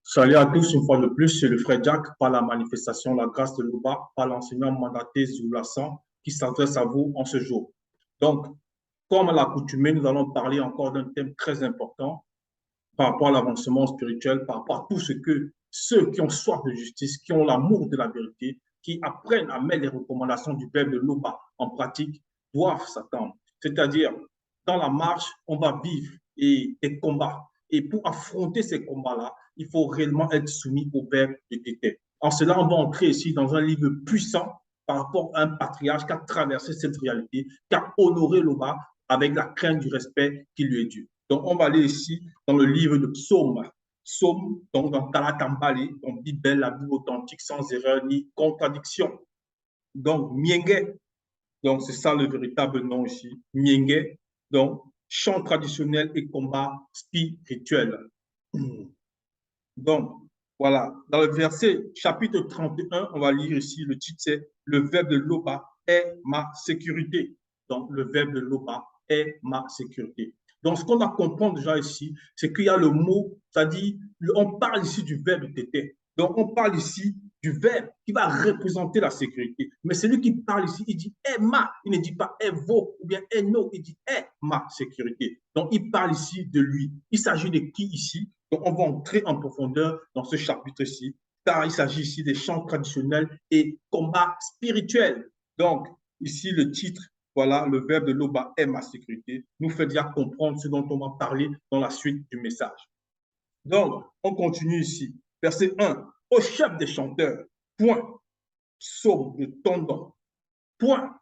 Salut à tous une fois de plus, c'est le frère Jack par la manifestation La Grâce de l'Oba, par l'enseignant mandaté Zoulassan qui s'adresse à vous en ce jour. Donc, comme à l'accoutumée, nous allons parler encore d'un thème très important par rapport à l'avancement spirituel, par rapport à tout ce que ceux qui ont soif de justice, qui ont l'amour de la vérité, qui apprennent à mettre les recommandations du peuple de l'Oba en pratique, doivent s'attendre. C'est-à-dire, dans la marche, on va vivre des combats. Et pour affronter ces combats-là, il faut réellement être soumis au Père de Tété. En cela, on va entrer ici dans un livre puissant par rapport à un patriarche qui a traversé cette réalité, qui a honoré l'Oba avec la crainte du respect qui lui est dû. Donc, on va aller ici dans le livre de Psaume. Psaume, donc dans Kalatambali, donc Bible, la Bible authentique, sans erreur ni contradiction. Donc, Mienge, donc c'est ça le véritable nom ici. Mienge, donc chant traditionnel et combat spirituel. Donc, voilà. Dans le verset chapitre 31, on va lire ici, le titre c'est le verbe de l'Oba est ma sécurité. Donc, le verbe de l'Oba est ma sécurité. Donc, ce qu'on doit comprendre déjà ici, c'est qu'il y a le mot, c'est-à-dire, on parle ici du verbe tété. Donc, on parle ici du verbe qui va représenter la sécurité. Mais celui qui parle ici, il dit est ma, il ne dit pas est vos ou bien est non, il dit est ma sécurité. Donc, il parle ici de lui. Il s'agit de qui ici? Donc, on va entrer en profondeur dans ce chapitre-ci, car il s'agit ici des chants traditionnels et combats spirituels. Donc, ici, le titre, voilà, le verbe de l'Oba est ma sécurité, nous fait déjà comprendre ce dont on va parler dans la suite du message. Donc, on continue ici. Verset 1. Au chef des chanteurs, point, psaume de tendon, point.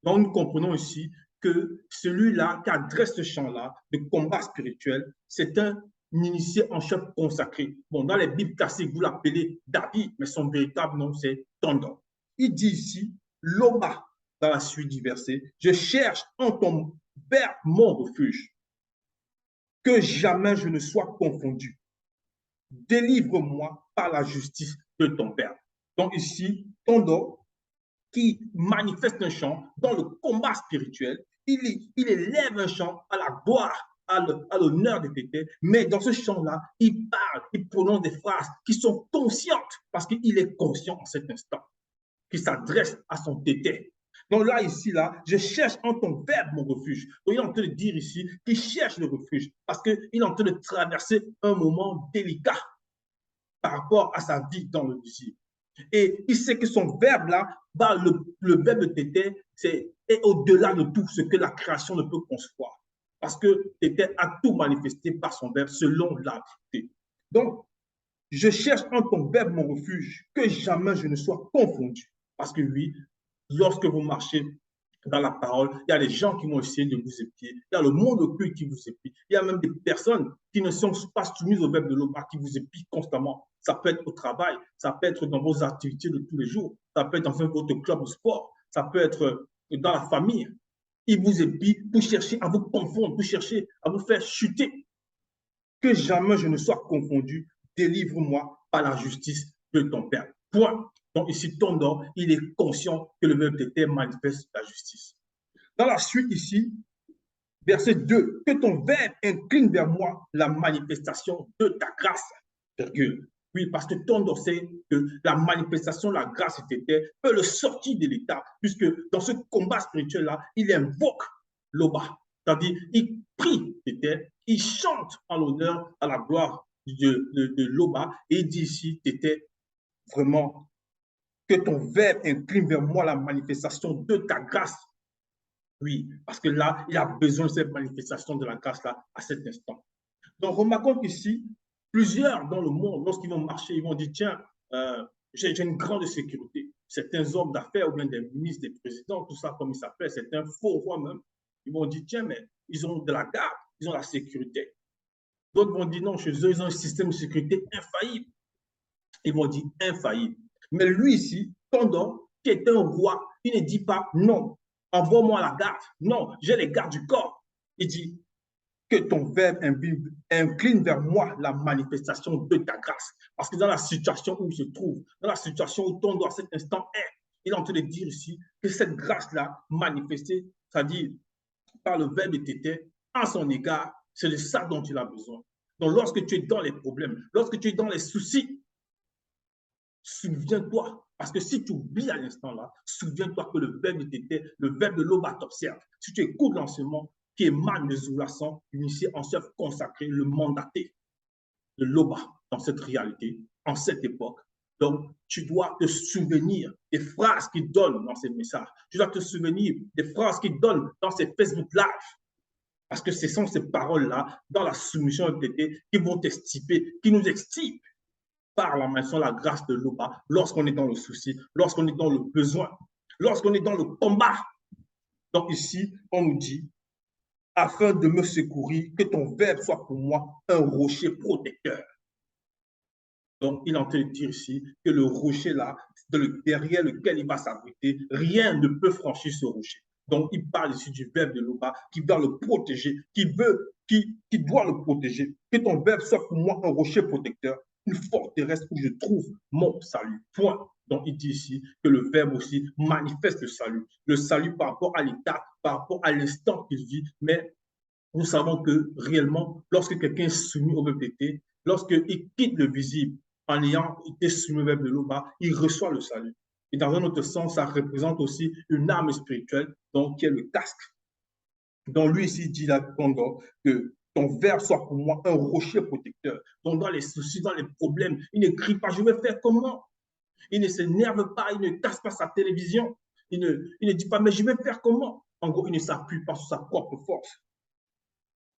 Donc, nous comprenons ici que celui-là qui adresse ce chant-là de combat spirituel, c'est un initié en chef consacré. Bon, dans les Bibles classiques, vous l'appelez David, mais son véritable nom, c'est Tondon. Il dit ici, Loba, dans la suite du verset, je cherche en ton verbe mon refuge, que jamais je ne sois confondu. Délivre-moi par la justice de ton Père. Donc ici, Tondon, qui manifeste un chant dans le combat spirituel, il élève un chant à la gloire, à l'honneur de Tété, mais dans ce chant-là, il parle, il prononce des phrases qui sont conscientes, parce qu'il est conscient en cet instant, qu'il s'adresse à son Tété. Donc là, ici, là, je cherche en ton verbe mon refuge. Donc il est en train de dire ici qu'il cherche le refuge, parce qu'il est en train de traverser un moment délicat par rapport à sa vie dans le désir. Et il sait que son verbe-là, bah, le verbe de Tété, est au-delà de tout ce que la création ne peut concevoir. Parce que Tété a tout manifesté par son verbe selon la vérité. Donc, je cherche en ton verbe mon refuge, que jamais je ne sois confondu. Parce que oui, lorsque vous marchez dans la parole, il y a des gens qui vont essayer de vous épier, il y a le monde occulte qui vous épie, il y a même des personnes qui ne sont pas soumises au verbe de l'Oba, qui vous épient constamment. Ça peut être au travail, ça peut être dans vos activités de tous les jours, ça peut être dans votre club de sport, ça peut être dans la famille. Ils vous épient pour chercher à vous confondre, pour chercher à vous faire chuter. Que jamais je ne sois confondu, délivre-moi par la justice de ton Père. Point. Donc ici, Tondor, il est conscient que le verbe de terre manifeste la justice. Dans la suite ici, verset 2, que ton verbe incline vers moi la manifestation de ta grâce. Virgule. Oui, parce que Tondor sait que la manifestation de la grâce était peut le sortir de l'état, puisque dans ce combat spirituel-là, il invoque l'Oba. C'est-à-dire, il prie Tété, il chante en l'honneur, à la gloire de l'Oba, et il dit ici, Tété, vraiment, que ton verbe incline vers moi la manifestation de ta grâce. Oui, parce que là, il a besoin de cette manifestation de la grâce-là à cet instant. Donc, remarquons qu'ici, plusieurs dans le monde, lorsqu'ils vont marcher, ils vont dire, tiens, j'ai une grande sécurité. Certains hommes d'affaires ou bien des ministres, des présidents, tout ça comme ils s'appellent, certains faux rois même, ils vont dire, tiens, mais ils ont de la garde, ils ont la sécurité. D'autres vont dire, non, chez eux, ils ont un système de sécurité infaillible. Ils vont dire infaillible. Mais lui ici, Tondor, qui est un roi, il ne dit pas, non, envoie-moi la garde. Non, j'ai les gardes du corps. Il dit, que ton verbe incline vers moi la manifestation de ta grâce. Parce que dans la situation où il se trouve, dans la situation où ton doigt à cet instant est, il est en train de dire ici que cette grâce-là manifestée, c'est-à-dire par le verbe de Tété, à son égard, c'est de ça dont il a besoin. Donc, lorsque tu es dans les problèmes, lorsque tu es dans les soucis, souviens-toi, parce que si tu oublies à l'instant là, souviens-toi que le verbe était, le verbe de l'Oba t'observe. Si tu écoutes l'enseignement qui émane de Zoulasan, initié en chef consacré, le mandaté de l'Oba dans cette réalité, en cette époque. Donc, tu dois te souvenir des phrases qu'il donne dans ces messages. Tu dois te souvenir des phrases qu'il donne dans ses Facebook Live. Parce que ce sont ces paroles-là, dans la soumission de TT, qui vont t'extiper, qui nous extipent par la main, la grâce de l'Oba, lorsqu'on est dans le souci, lorsqu'on est dans le besoin, lorsqu'on est dans le combat. Donc ici, on nous dit, afin de me secourir, que ton verbe soit pour moi un rocher protecteur. Donc, il est en train de dire ici que le rocher là, derrière lequel il va s'abriter, rien ne peut franchir ce rocher. Donc, il parle ici du verbe de l'Oba qui doit le protéger, qui doit le protéger. Que ton verbe soit pour moi un rocher protecteur, une forteresse où je trouve mon salut. Point. Donc, il dit ici que le verbe aussi manifeste le salut par rapport à l'état, par rapport à l'instant qu'il vit. Mais nous savons que réellement, lorsque quelqu'un est soumis au VPT, lorsqu'il quitte le visible en ayant été soumis au verbe de l'Oba, il reçoit le salut. Et dans un autre sens, ça représente aussi une arme spirituelle, donc qui est le casque. Donc lui ici dit là, que ton verbe soit pour moi un rocher protecteur. Donc dans les soucis, dans les problèmes, il ne crie pas, je vais faire comment? Il ne s'énerve pas, il ne casse pas sa télévision. Il ne dit pas, mais je vais faire comment? En gros, il ne s'appuie pas sur sa propre force.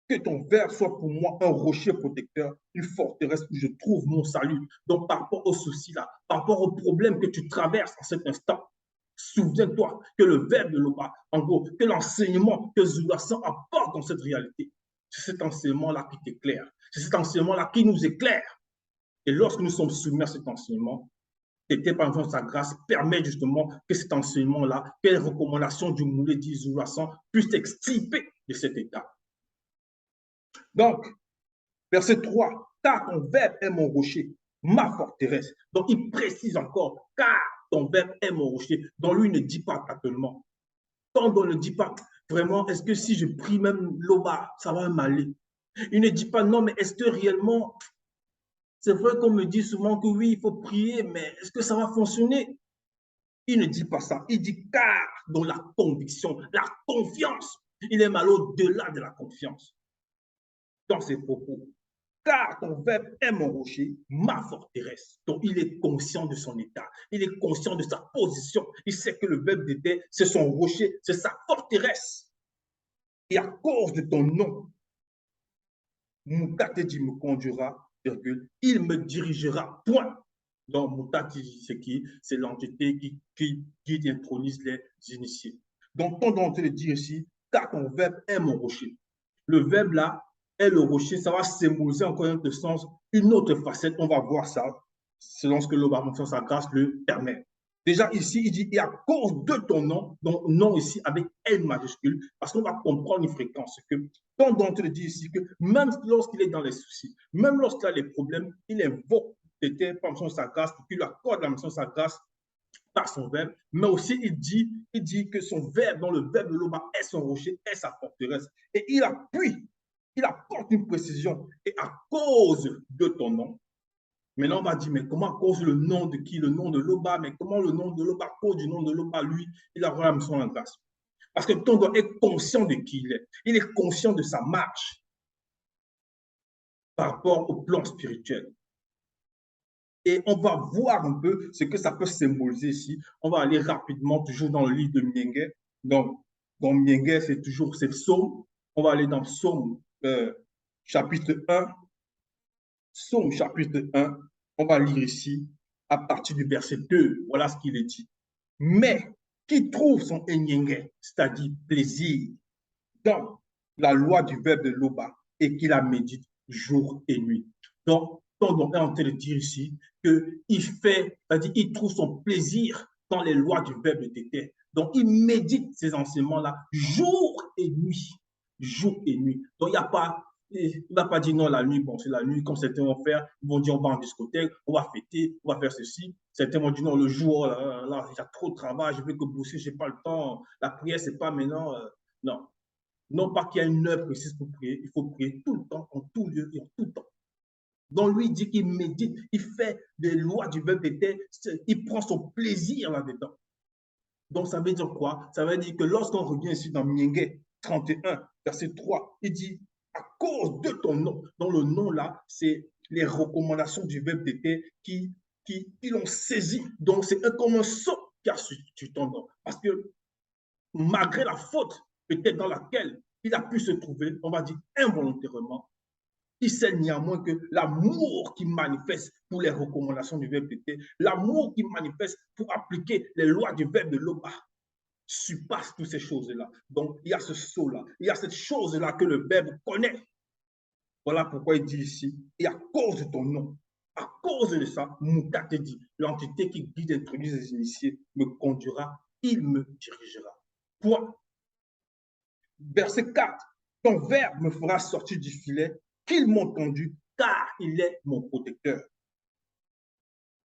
Que ton verbe soit pour moi un rocher protecteur, une forteresse où je trouve mon salut. Donc, par rapport aux soucis là, par rapport aux problèmes que tu traverses en cet instant, souviens-toi que le verbe de l'Oba, en gros, que l'enseignement que Zoulasan apporte dans cette réalité, c'est cet enseignement-là qui t'éclaire. C'est cet enseignement-là qui nous éclaire. Et lorsque nous sommes soumis à cet enseignement, c'était par exemple sa grâce permet justement que cet enseignement-là, que les recommandations du Moulé dit Zoulasan puissent extirper de cet état. Donc, verset 3, car ton verbe est mon rocher, ma forteresse. Donc, il précise encore, car ton verbe est mon rocher. Donc, lui, il ne dit pas tâtonnement. Quand on ne dit pas, vraiment, est-ce que si je prie même l'Oba, ça va m'aller? Il ne dit pas, non, mais est-ce que réellement, c'est vrai qu'on me dit souvent que oui, il faut prier, mais est-ce que ça va fonctionner? Il ne dit pas ça. Il dit, car dans la conviction, la confiance, il est mal au-delà de la confiance dans ses propos. Car ton verbe est mon rocher, ma forteresse. Donc, il est conscient de son état. Il est conscient de sa position. Il sait que le verbe d'était, c'est son rocher, c'est sa forteresse. Et à cause de ton nom, Moutati me conduira, virgule, il me dirigera, point. Donc, Moutati, c'est qui? C'est l'entité qui intronise les initiés. Donc, ton nom, te le dit ici, car ton verbe est mon rocher. Le verbe là, est le rocher, ça va symboliser encore un autre sens, une autre facette. On va voir ça selon ce que l'Oba, sa grâce, le permet. Déjà ici, il dit, et à cause de ton nom, donc nom ici avec L majuscule, parce qu'on va comprendre une fréquence, que ton don te dit ici que même lorsqu'il est dans les soucis, même lorsqu'il a les problèmes, il invoque par sa grâce, pour qu'il lui accorde la mission de sa grâce par son verbe, mais aussi il dit que son verbe, dans le verbe de l'Oba, est son rocher, est sa forteresse. Et il appuie, il apporte une précision. Et à cause de ton nom, maintenant on va dire, mais comment à cause le nom de qui? Le nom de l'Oba, mais comment le nom de l'Oba, à cause du nom de l'Oba, lui, il a vraiment son grâce. Parce que ton don est conscient de qui il est. Il est conscient de sa marche par rapport au plan spirituel. Et on va voir un peu ce que ça peut symboliser ici. On va aller rapidement, toujours dans le livre de Miengue. Donc, dans Miengue, c'est toujours ces psaumes. On va aller dans Psaume chapitre 1. Psaume chapitre 1. On va lire ici à partir du verset 2. Voilà ce qu'il est dit. Mais qui trouve son Enyenge, c'est-à-dire plaisir, dans la loi du verbe de l'Oba et qui la médite jour et nuit. Donc, on est en train de dire ici qu'il fait, c'est-à-dire il trouve son plaisir dans les lois du verbe de Tété. Donc, il médite ces enseignements-là jour et nuit. Jour et nuit. Donc, il n'y a pas, il ne va pas dire non, la nuit, bon, c'est la nuit, comme certains vont faire. Ils vont dire on va en discothèque, on va fêter, on va faire ceci. Certains vont dire non, le jour, là, il y a trop de travail, je veux que bosser, je n'ai pas le temps. La prière, ce n'est pas maintenant. Non. Non pas qu'il y a une heure précise pour prier, il faut prier tout le temps, en tout lieu et en tout temps. Donc, lui, il dit qu'il médite, il fait des lois du verbe d'été, il prend son plaisir là-dedans. Donc, ça veut dire quoi? Ça veut dire que lorsqu'on revient ici dans Mienge 31, verset 3, il dit, à cause de ton nom. Donc, le nom là, c'est les recommandations du verbe d'été qui l'ont saisi. Donc, c'est comme un saut qui a sur ton nom. Parce que malgré la faute peut-être dans laquelle il a pu se trouver, on va dire involontairement, il sait néanmoins que l'amour qui manifeste pour les recommandations du verbe d'été, l'amour qui manifeste pour appliquer les lois du verbe de l'Oba, surpasse toutes ces choses-là. Donc, il y a ce saut-là, il y a cette chose-là que le verbe connaît. Voilà pourquoi il dit ici, et à cause de ton nom, à cause de ça, Mouka te dit, l'entité qui guide et introduit les initiés me conduira, il me dirigera. Point. Verset 4, ton verbe me fera sortir du filet qu'ils m'ont tendu, car il est mon protecteur.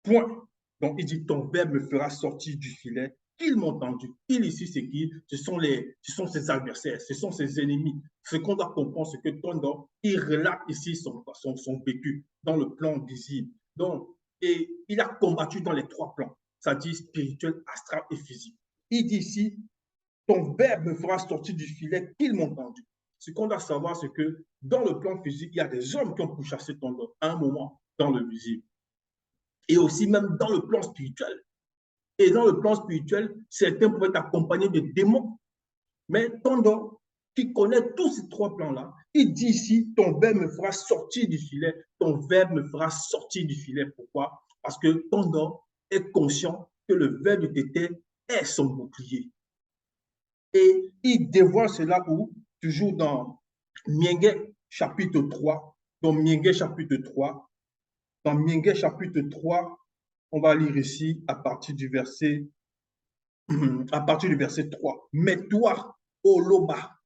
Point. Donc, il dit, ton verbe me fera sortir du filet qu'ils m'ont tendu. Il ici, c'est qui? Ce sont ses adversaires, ce sont ses ennemis. Ce qu'on doit comprendre, c'est que Tondo, il relate ici son vécu dans le plan visible. Donc, et il a combattu dans les trois plans, c'est-à-dire spirituel, astral et physique. Il dit ici, ton verbe me fera sortir du filet qu'ils m'ont tendu. Ce qu'on doit savoir, c'est que dans le plan physique, il y a des hommes qui ont pourchassé Tondo à un moment dans le visible. Et aussi même dans le plan spirituel. Et dans le plan spirituel, certains peuvent être accompagnés de démons. Mais Tondo, qui connaît tous ces trois plans-là, il dit ici, ton verbe me fera sortir du filet, ton verbe me fera sortir du filet. Pourquoi? Parce que Tondo est conscient que le verbe de Tété est son bouclier. Et il dévoile cela où, toujours dans Mienge chapitre 3, dans Mienge chapitre 3, dans Mienge chapitre 3, on va lire ici à partir du verset 3. Mais toi, ô Loba,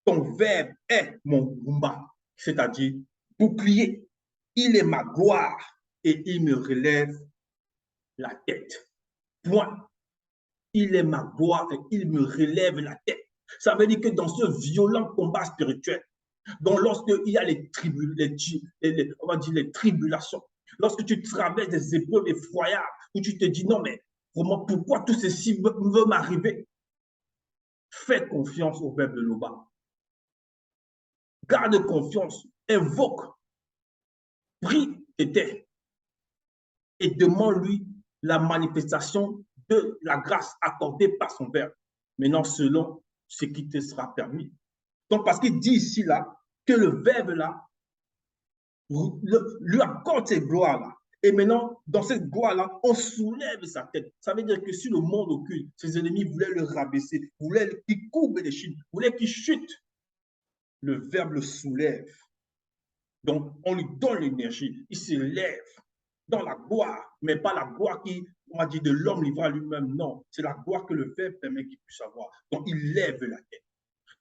ton verbe est mon Gumba, c'est-à-dire bouclier. Il est ma gloire et il me relève la tête. Point. Il est ma gloire et il me relève la tête. Ça veut dire que dans ce violent combat spirituel, donc lorsqu'il y a on va dire les tribulations, lorsque tu traverses des épreuves effroyables, où tu te dis, non mais vraiment, pourquoi tout ceci veut m'arriver? Fais confiance au verbe de Loba. Garde confiance, invoque, prie Tété et demande-lui la manifestation de la grâce accordée par son verbe. Maintenant, selon ce qui te sera permis. Donc, parce qu'il dit ici, là, que le verbe, là, lui accorde cette gloire-là. Et maintenant, dans cette gloire-là, on soulève sa tête. Ça veut dire que si le monde occulte, ses ennemis voulaient le rabaisser, voulaient qu'il courbe les chines, voulaient qu'il chute, le verbe le soulève. Donc, on lui donne l'énergie. Il se lève dans la gloire, mais pas la gloire qui, on va dire, de l'homme livré à lui-même. Non, c'est la gloire que le verbe permet qu'il puisse avoir. Donc, il lève la tête.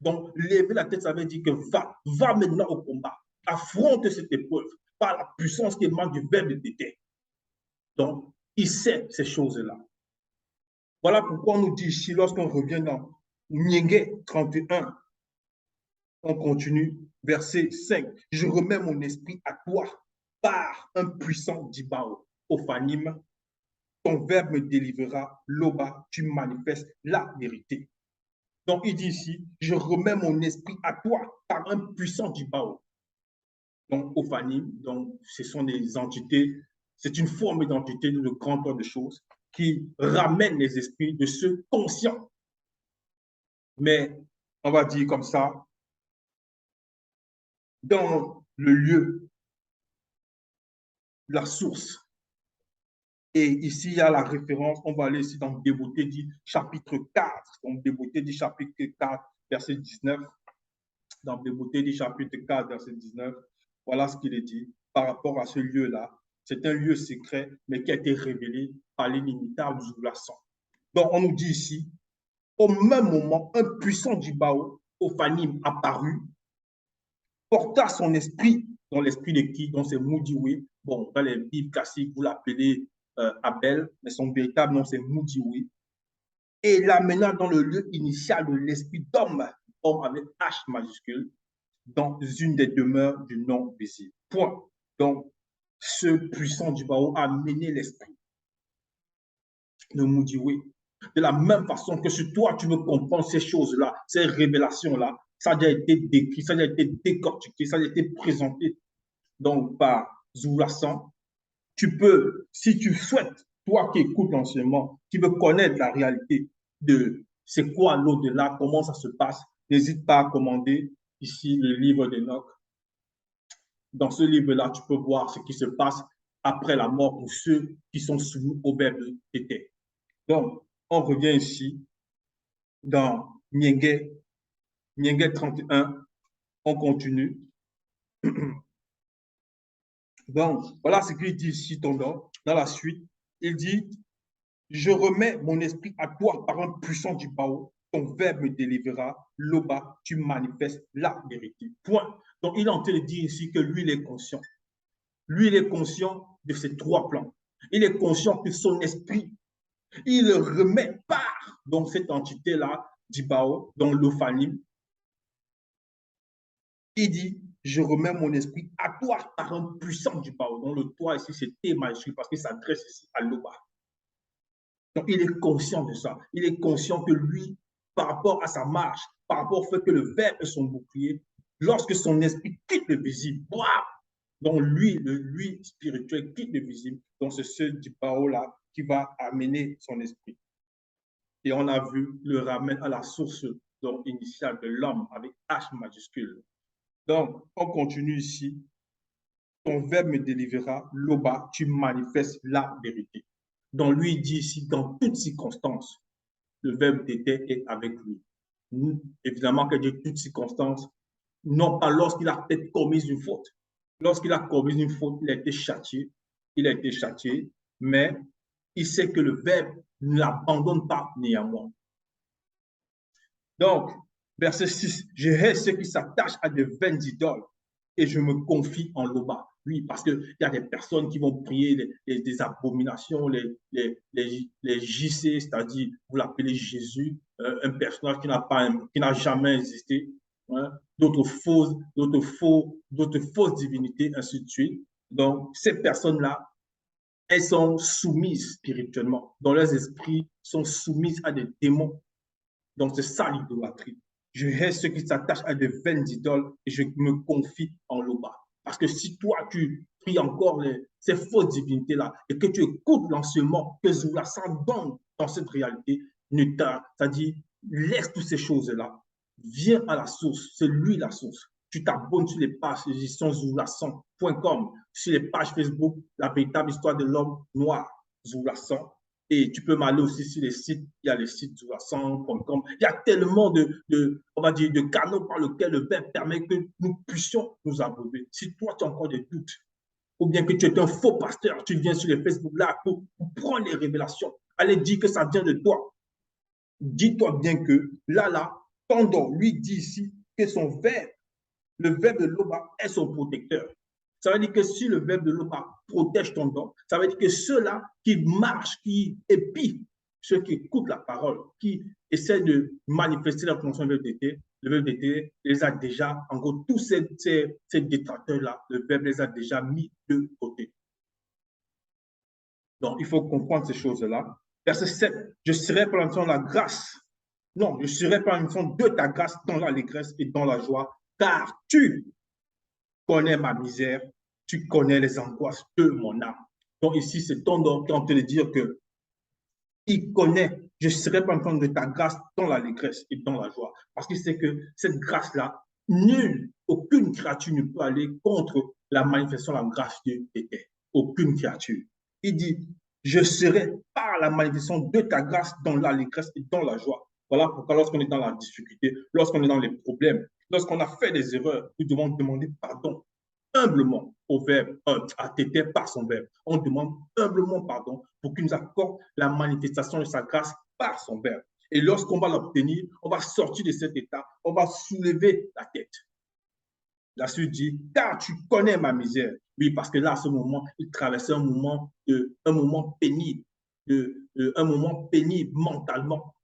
Donc, lever la tête, ça veut dire que va maintenant au combat. Affronte cette épreuve par la puissance qui émane du verbe de Tété. Donc, il sait ces choses-là. Voilà pourquoi on nous dit ici, lorsqu'on revient dans Mienge 31, on continue, verset 5. Je remets mon esprit à toi par un puissant Dibao, Ophanim. Ton verbe me délivrera, Loba, tu manifestes la vérité. Donc, il dit ici, je remets mon esprit à toi par un puissant Dibao. Donc, Ophanim, donc, ce sont des entités, c'est une forme d'entité de grandeur de choses qui ramène les esprits de ceux conscients. Mais, on va dire comme ça, dans le lieu, la source. Et ici, il y a la référence, on va aller ici dans Dévoté dit chapitre 4. Donc, Dévoté dit chapitre 4, verset 19. Dans Dévoté dit chapitre 4, verset 19. Voilà ce qu'il est dit par rapport à ce lieu-là. C'est un lieu secret, mais qui a été révélé par l'inimitable Zoulasan. Donc, on nous dit ici, au même moment, un puissant Djibao, Ophanim, apparut, porta son esprit, dans l'esprit de qui? Dans c'est Moudiwi. Bon, dans les Bibles classiques, vous l'appelez Abel, mais son véritable nom, c'est Moudiwi. Et l'amena dans le lieu initial de l'esprit d'homme, homme avec H majuscule, dans une des demeures du non visible. Point. Donc, ce puissant du Bao a mené l'esprit de Moudiwe. De la même façon que si toi, tu veux comprendre ces choses-là, ces révélations-là, ça a déjà été décrit, ça a déjà été décortiqué, ça a déjà été présenté donc par Zoulassan. Tu peux, si tu souhaites, toi qui écoutes l'enseignement, qui veux connaître la réalité de c'est quoi l'au-delà, comment ça se passe, n'hésite pas à commander ici le livre d'Enoch. Dans ce livre-là, tu peux voir ce qui se passe après la mort pour ceux qui sont soumis au verbe d'été. Donc, on revient ici dans Nyenge 31, on continue. Donc, voilà ce qu'il dit ici, Tondor, dans la suite. Il dit, je remets mon esprit à toi par un puissant du Bao, ton verbe me délivrera, Loba, tu manifestes la vérité. Point. Donc, il est en train de dire ici que lui, il est conscient. Lui, il est conscient de ces trois plans. Il est conscient que son esprit, il le remet par donc cette entité-là, d'Ibao, dans l'Ophanim. Il dit, je remets mon esprit à toi par un puissant d'Ibao. Donc le toi ici, c'est T majuscule parce qu'il s'adresse ici à l'Oba. Donc il est conscient de ça. Il est conscient que lui, par rapport à sa marche, par rapport au fait que le verbe est son bouclier, lorsque son esprit quitte le visible, donc lui, le lui spirituel quitte le visible, donc c'est ce d'Ibao-là qui va amener son esprit. Et on a vu le ramène à la source donc, initiale de l'homme avec H majuscule. Donc, on continue ici. Ton verbe me délivrera, Loba, tu manifestes la vérité. Donc, lui, il dit ici, dans toutes circonstances, le verbe d'était est avec lui. Évidemment que de toutes circonstances, non pas lorsqu'il a peut-être commis une faute. Lorsqu'il a commis une faute, il a été châtié, mais il sait que le verbe ne l'abandonne pas néanmoins. Donc, verset 6, je hais ceux qui s'attachent à de vaines idoles et je me confie en Loba. Oui, parce qu'il y a des personnes qui vont prier des abominations, les JC, c'est-à-dire, vous l'appelez Jésus, un personnage qui n'a jamais existé, hein, d'autres fausses divinités, ainsi de suite. Donc, ces personnes-là, elles sont soumises spirituellement, dont leurs esprits sont soumis à des démons. Donc, c'est ça l'idolâtrie. Je hais ceux qui s'attachent à des vaines idoles et je me confie en Loba. Parce que si toi, tu pries encore ces fausses divinités-là et que tu écoutes l'enseignement que Zoulassan donne dans cette réalité, c'est-à-dire, laisse toutes ces choses-là, viens à la source, c'est lui la source. Tu t'abonnes sur les pages zoulasan.com, sur les pages Facebook, la véritable histoire de l'homme noir, Zoulassan. Et tu peux m'aller aussi sur les sites, il y a les sites zoulasan.com. Il y a tellement on va dire, de canaux par lesquels le verbe permet que nous puissions nous abreuver. Si toi, tu as encore des doutes, ou bien que tu es un faux pasteur, tu viens sur les Facebook là pour prendre les révélations, allez dire que ça vient de toi. Dis-toi bien que là, Tondor lui dit ici que son verbe, le verbe de Loba est son protecteur. Ça veut dire que si le verbe de Loba protège ton don, ça veut dire que ceux-là qui marchent, qui épient, ceux qui écoutent la parole, qui essaient de manifester la fonction du le verbe d'été les a déjà, en gros, tous ces détracteurs-là, le verbe les a déjà mis de côté. Donc, il faut comprendre ces choses-là. Verset 7, je serai par la grâce. Non, je serai par de ta grâce dans l'allégresse et dans la joie, car tu connais ma misère, tu connais les angoisses de mon âme. Donc ici, c'est Tondor qui est en train de dire que il connaît, je serai par de ta grâce dans l'allégresse et dans la joie. Parce qu'il sait que cette grâce-là, aucune créature ne peut aller contre la manifestation de la grâce de Dieu. Aucune créature. Il dit, je serai par la manifestation de ta grâce dans l'allégresse et dans la joie. Voilà pourquoi lorsqu'on est dans la difficulté, lorsqu'on est dans les problèmes, lorsqu'on a fait des erreurs, nous devons demander pardon humblement au verbe, à Tété par son verbe. On demande humblement pardon pour qu'il nous accorde la manifestation de sa grâce par son verbe. Et lorsqu'on va l'obtenir, on va sortir de cet état, on va soulever la tête. La suite dit, car tu connais ma misère. Oui, parce que là, à ce moment, il traversait un moment pénible, un moment pénible mentalement.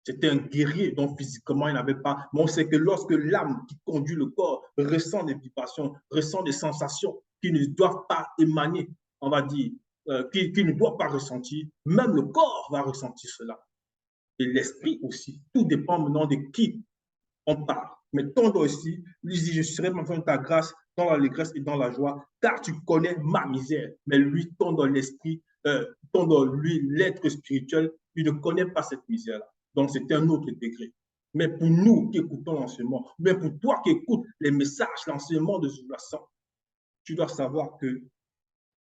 C'était un guerrier, donc physiquement, il n'avait pas. Mais on sait que lorsque l'âme qui conduit le corps ressent des vibrations, ressent des sensations qui ne doivent pas émaner, on va dire, qui ne doivent pas ressentir, même le corps va ressentir cela. Et l'esprit aussi. Tout dépend maintenant de qui on parle. Mais ton doigt aussi, lui dit, je serai maintenant de ta grâce dans l'allégresse et dans la joie, car tu connais ma misère. Mais lui, ton dans l'esprit, ton dans lui, l'être spirituel, il ne connaît pas cette misère-là. Donc, c'est un autre degré. Mais pour nous qui écoutons l'enseignement, mais pour toi qui écoutes les messages, l'enseignement de Zoulasan, tu dois savoir que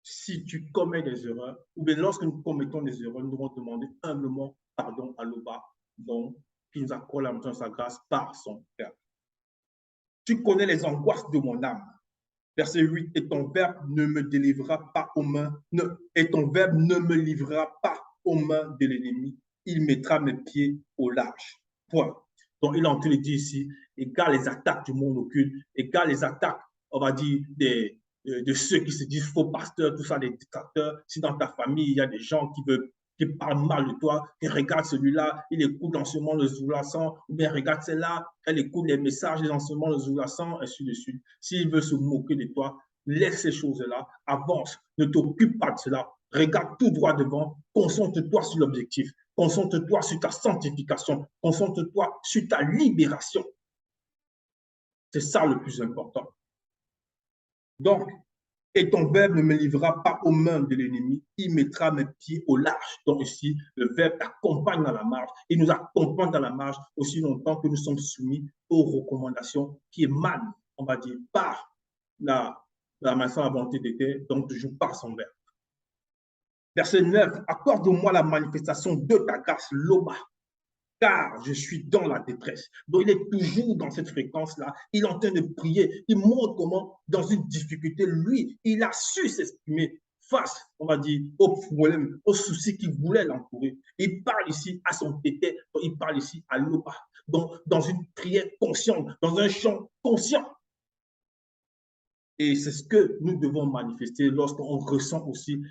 si tu commets des erreurs, ou bien lorsque nous commettons des erreurs, nous devons demander humblement pardon à l'Oba, donc qui nous accorde la main de sa grâce par son Père. Tu connais les angoisses de mon âme. Verset 8, et ton verbe ne me délivrera pas aux mains, et ton verbe ne me livrera pas aux mains de l'ennemi. Il mettra mes pieds au large. Point. Donc, il est en train de dire ici, égale les attaques du monde occulte, égale les attaques, on va dire, de ceux qui se disent faux pasteurs, tout ça, des dictateurs. Si dans ta famille, il y a des gens qui parlent mal de toi, qui regardent celui-là, il écoute l'enseignement de Zoulasan, ou bien regarde celle-là, elle écoute les messages, les enseignements de Zoulasan, et ainsi de suite. S'il veut se moquer de toi, laisse ces choses-là, avance, ne t'occupe pas de cela, regarde tout droit devant, concentre-toi sur l'objectif, concentre-toi sur ta sanctification, concentre-toi sur ta libération. C'est ça le plus important. Donc, et ton verbe ne me livrera pas aux mains de l'ennemi, il mettra mes pieds au large. Donc ici, le verbe accompagne dans la marche. Il nous accompagne dans la marche aussi longtemps que nous sommes soumis aux recommandations qui émanent, on va dire, par la main à volonté de Dieu, donc toujours par son verbe. Verset 9, accorde-moi la manifestation de ta grâce, Loba, car je suis dans la détresse. Donc, il est toujours dans cette fréquence-là. Il est en train de prier. Il montre comment, dans une difficulté, lui, il a su s'exprimer face, on va dire, aux problèmes, aux soucis qui voulaient l'entourer. Il parle ici à son tété, il parle ici à l'Oba. Donc, dans une prière consciente, dans un chant conscient. Et c'est ce que nous devons manifester lorsqu'on ressent aussi,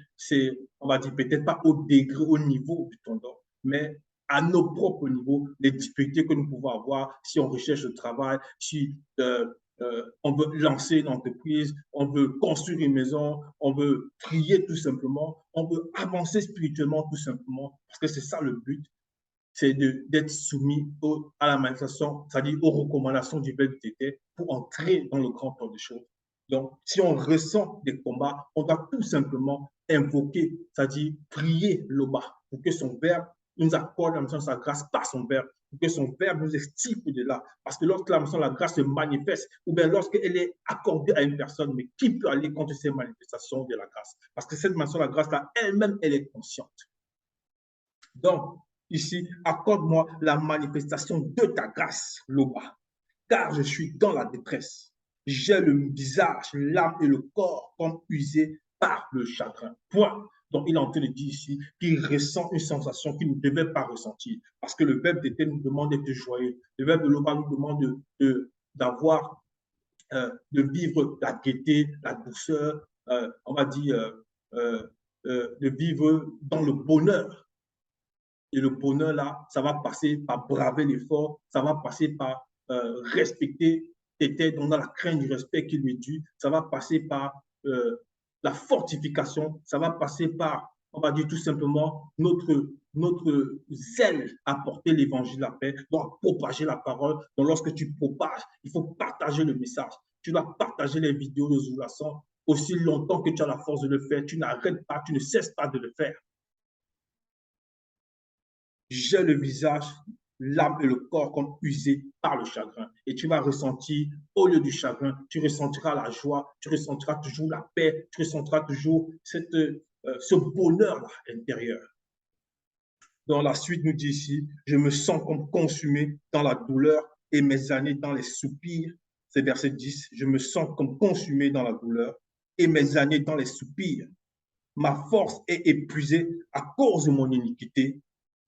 on va dire peut-être pas au degré, au niveau du tendon, mais à nos propres niveaux, les difficultés que nous pouvons avoir si on recherche le travail, si on veut lancer une entreprise, on veut construire une maison, on veut prier tout simplement, on veut avancer spirituellement tout simplement, parce que c'est ça le but, c'est d'être soumis à la manifestation, c'est-à-dire aux recommandations du verbe tété pour entrer dans le grand plan des choses. Donc, si on ressent des combats, on doit tout simplement invoquer, c'est-à-dire prier l'Oba pour que son verbe nous accorde la mission de sa grâce par son verbe, pour que son verbe nous extirpe de là. Parce que lorsque la mission de la grâce se manifeste, ou bien lorsqu'elle est accordée à une personne, mais qui peut aller contre ces manifestations de la grâce? Parce que cette mission de la grâce-là, elle-même, elle est consciente. Donc, ici, accorde-moi la manifestation de ta grâce, Loba, car je suis dans la détresse. J'ai le visage, l'âme et le corps comme usés par le chagrin. Point. Donc, il est en train de dire ici qu'il ressent une sensation qu'il ne devait pas ressentir. Parce que le verbe d'été nous demande d'être joyeux. Le verbe de Loba nous demande d'avoir, de vivre la gaieté, la douceur, on va dire, de vivre dans le bonheur. Et le bonheur, là, ça va passer par braver l'effort, ça va passer par respecter tes têtes, dans la crainte du respect qu'il lui dû, ça va passer par la fortification, ça va passer par, on va dire tout simplement, notre zèle à porter l'évangile de la paix, donc propager la parole. Donc lorsque tu propages, il faut partager le message. Tu dois partager les vidéos de Zoulasan aussi longtemps que tu as la force de le faire. Tu n'arrêtes pas, tu ne cesses pas de le faire. J'ai le visage, l'âme et le corps comme usés par le chagrin. Et tu vas ressentir, au lieu du chagrin, tu ressentiras la joie, tu ressentiras toujours la paix, tu ressentiras toujours ce bonheur-là intérieur. Dans la suite, nous dit ici, je me sens comme consumé dans la douleur et mes années dans les soupirs. C'est verset 10, je me sens comme consumé dans la douleur et mes années dans les soupirs. Ma force est épuisée à cause de mon iniquité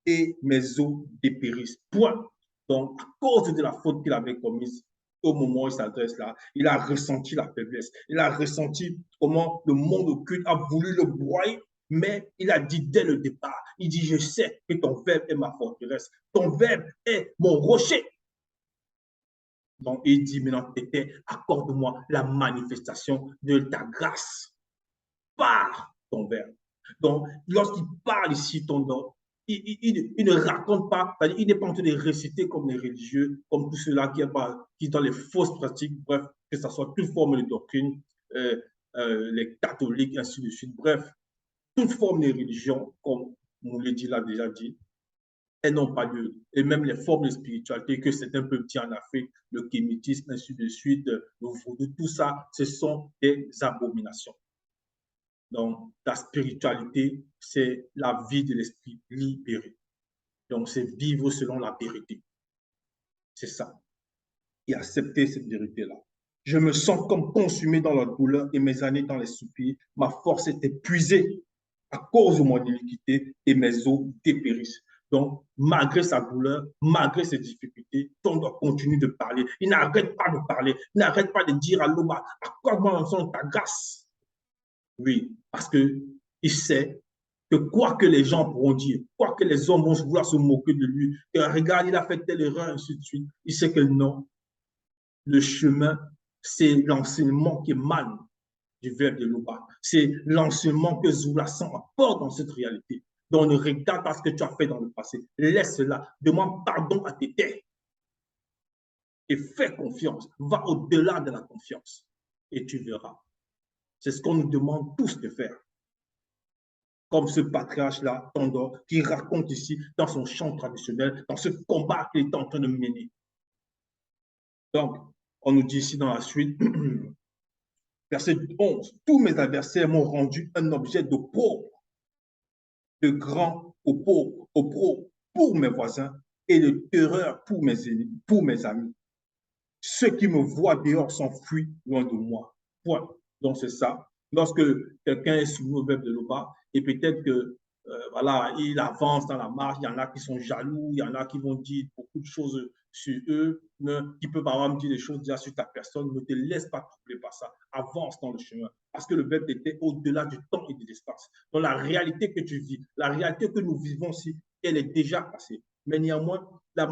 et mes os dépérissent. Point. Donc, à cause de la faute qu'il avait commise, au moment où il s'adresse là, il a ressenti la faiblesse. Il a ressenti comment le monde occulte a voulu le broyer Mais il a dit dès le départ, il dit, je sais que ton verbe est ma forteresse, ton verbe est mon rocher. Donc, il dit maintenant, Tété, accorde-moi la manifestation de ta grâce par ton verbe. Donc, lorsqu'il parle ici, ton don, il ne raconte pas, il n'est pas en train de réciter comme les religieux, comme tous ceux-là qui dans les fausses pratiques, bref, que ce soit toute forme de doctrine, euh, les catholiques, ainsi de suite, bref, toute forme de religion, comme Mouledi l'a déjà dit, elles n'ont pas lieu. Et même les formes de spiritualité que certains peuvent dire en Afrique, le kémétisme, ainsi de suite, le vaudou, tout ça, ce sont des abominations. Donc, la spiritualité, c'est la vie de l'esprit libéré. Donc, c'est vivre selon la vérité. C'est ça. Et accepter cette vérité-là. Je me sens comme consumé dans la douleur et mes années dans les soupirs. Ma force est épuisée à cause de mon iniquité et mes os dépérissent. Donc, malgré sa douleur, malgré ses difficultés, on doit continuer de parler. Il n'arrête pas de parler. Il n'arrête pas de dire à l'Oba, accorde-moi ensemble ta grâce. Oui, parce qu'il sait que quoi que les gens pourront dire, quoi que les hommes vont vouloir se moquer de lui, que regarde, il a fait telle erreur, ainsi de suite, il sait que non, le chemin, c'est l'enseignement qui émane du verbe de l'Oba. C'est l'enseignement que Zoulasan apporte dans cette réalité. Donc, ne regarde pas ce que tu as fait dans le passé. Laisse cela. Demande pardon à tes terres. Et fais confiance. Va au-delà de la confiance. Et tu verras. C'est ce qu'on nous demande tous de faire. Comme ce patriarche-là, Tondor, qui raconte ici dans son chant traditionnel, dans ce combat qu'il est en train de mener. Donc, on nous dit ici dans la suite, verset 11, tous mes adversaires m'ont rendu un objet de pauvre, de grand au pauvre, pour mes voisins et de terreur pour mes ennemis, pour mes amis. Ceux qui me voient dehors s'enfuient loin de moi. Point. Donc, c'est ça. Lorsque quelqu'un est soumis au verbe de l'Oba, et peut-être que voilà, il avance dans la marche, il y en a qui sont jaloux, il y en a qui vont dire beaucoup de choses sur eux, qui peuvent avoir dire des choses déjà sur ta personne. Ne te laisse pas troubler par ça. Avance dans le chemin. Parce que le verbe était au-delà du temps et de l'espace. Donc, la réalité que tu vis, la réalité que nous vivons ici, elle est déjà passée. Mais néanmoins, la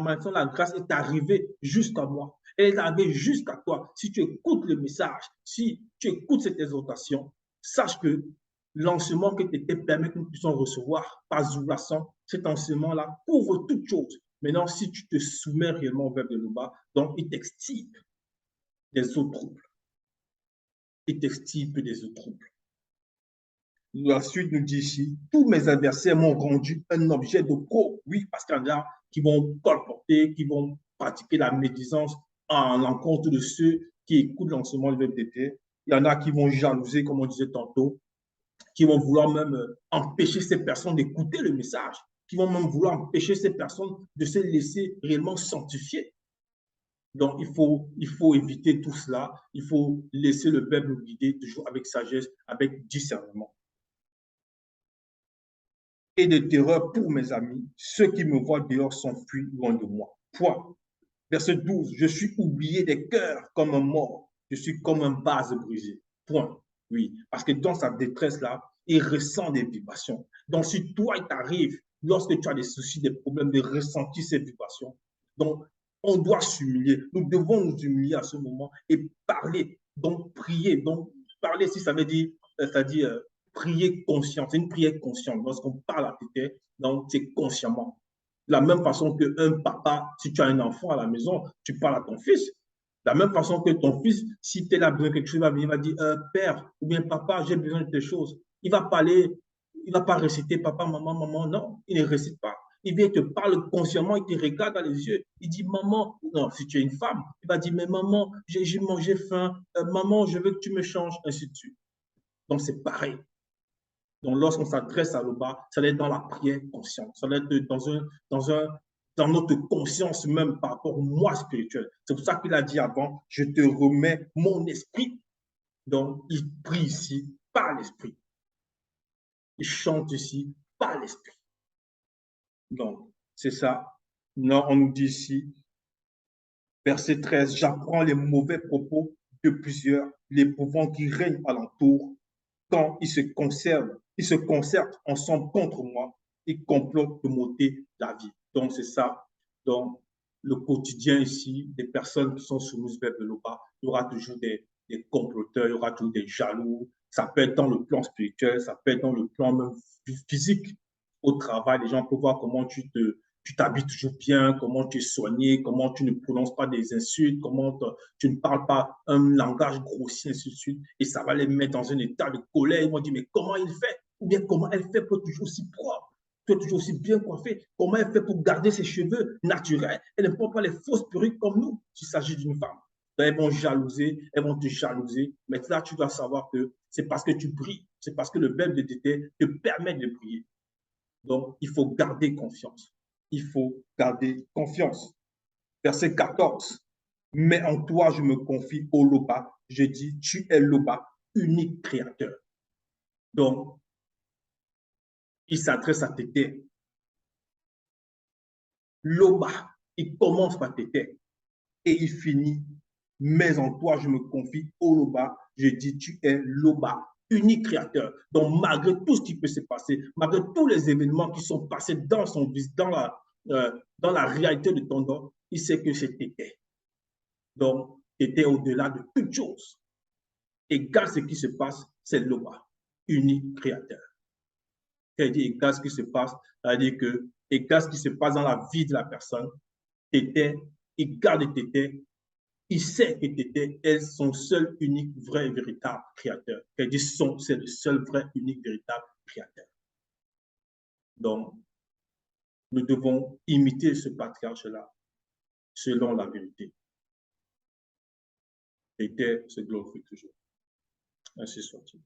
grâce est arrivée jusqu'à moi. Elle est arrivée jusqu'à toi. Si tu écoutes le message, si tu écoutes cette exhortation, sache que l'enseignement que tu t'es permis que nous puissions recevoir par Zoulasan, cet enseignement-là couvre toutes choses. Maintenant, si tu te soumets réellement au verbe de l'Oba, donc il t'extirpe des eaux troubles. Il t'extirpe des eaux troubles. La suite nous dit ici, tous mes adversaires m'ont rendu un objet de pro. Oui, parce qu'il y en a qui vont colporter, qui vont pratiquer la médisance en l'encontre de ceux qui écoutent l'enseignement du verbe d'été. Il y en a qui vont jalouser, comme on disait tantôt, qui vont vouloir même empêcher ces personnes d'écouter le message, qui vont même vouloir empêcher ces personnes de se laisser réellement sanctifier. Donc, il faut éviter tout cela. Il faut laisser le verbe nous guider toujours avec sagesse, avec discernement. Et de terreur pour mes amis, ceux qui me voient dehors s'enfuient loin de moi. Point. Verset 12, je suis oublié des cœurs comme un mort, je suis comme un vase brisé. Point. Oui, parce que dans sa détresse-là, il ressent des vibrations. Donc, si toi, il t'arrive, lorsque tu as des soucis, des problèmes, de ressentir ces vibrations, donc, on doit s'humilier. Nous devons nous humilier à ce moment et parler, donc prier. Donc, parler, si ça veut dire, c'est-à-dire prier conscient, c'est une prière consciente. Lorsqu'on parle à quelqu'un, donc c'est consciemment. De la même façon qu'un papa, si tu as un enfant à la maison, tu parles à ton fils. De la même façon que ton fils, si tu es là besoin de quelque chose, il va dire père ou bien papa, j'ai besoin de quelque chose. Il va parler, il ne va pas réciter papa, maman, maman. Non, il ne récite pas. Il vient te parler consciemment, il te regarde dans les yeux. Il dit maman, non, si tu es une femme, il va dire mais maman, j'ai mangé faim, maman, je veux que tu me changes, ainsi de suite. Donc c'est pareil. Donc, lorsqu'on s'adresse à l'Oba, ça doit être dans la prière consciente. Ça doit être dans notre conscience même par rapport au moi spirituel. C'est pour ça qu'il a dit avant, je te remets mon esprit. Donc, il prie ici par l'esprit. Il chante ici par l'esprit. Donc, c'est ça. Non, on nous dit ici, verset 13, j'apprends les mauvais propos de plusieurs, l'épouvant qui règne alentour, quand ils se conservent ils se concertent ensemble contre moi, ils complotent de m'ôter la vie. Donc, c'est ça. Donc, le quotidien ici, des personnes qui sont soumises vers le bas, il y aura toujours des comploteurs, il y aura toujours des jaloux. Ça peut être dans le plan spirituel, ça peut être dans le plan même physique. Au travail, les gens peuvent voir comment tu t'habilles toujours bien, comment tu es soigné, comment tu ne prononces pas des insultes, comment tu ne parles pas un langage grossier, ainsi de suite. Et ça va les mettre dans un état de colère. Ils vont dire, mais comment il fait? Ou bien comment elle fait pour être toujours aussi propre? Tu es toujours aussi bien coiffé. Comment elle fait pour garder ses cheveux naturels? Elle ne porte pas les fausses perruques comme nous, s'il s'agit d'une femme. Donc, elles vont jalouser, elles vont te jalouser. Mais là, tu dois savoir que c'est parce que tu brilles. C'est parce que le verbe de Tété te permet de briller. Donc, il faut garder confiance. Il faut garder confiance. Verset 14. Mais en toi, je me confie au Loba. Je dis, tu es Loba, unique créateur. Donc, il s'adresse à Tété. Loba, il commence par Tété et il finit. Mais en toi, je me confie au Loba. Je dis, tu es Loba, unique créateur. Donc, malgré tout ce qui peut se passer, malgré tous les événements qui sont passés dans son vie, dans la réalité de ton don, il sait que c'est Tété. Donc, Tété au-delà de toute chose. Égal ce qui se passe, c'est Loba, unique créateur. C'est-à-dire, égal ce qui se passe, c'est-à-dire que, égal ce qui se passe dans la vie de la personne, Tété, il garde Tété, il sait que Tété est son seul, unique, vrai et véritable créateur. C'est-à-dire, c'est le seul, vrai, unique, véritable créateur. Donc, nous devons imiter ce patriarche-là selon la vérité. Tété se glorifie toujours. Ainsi soit-il.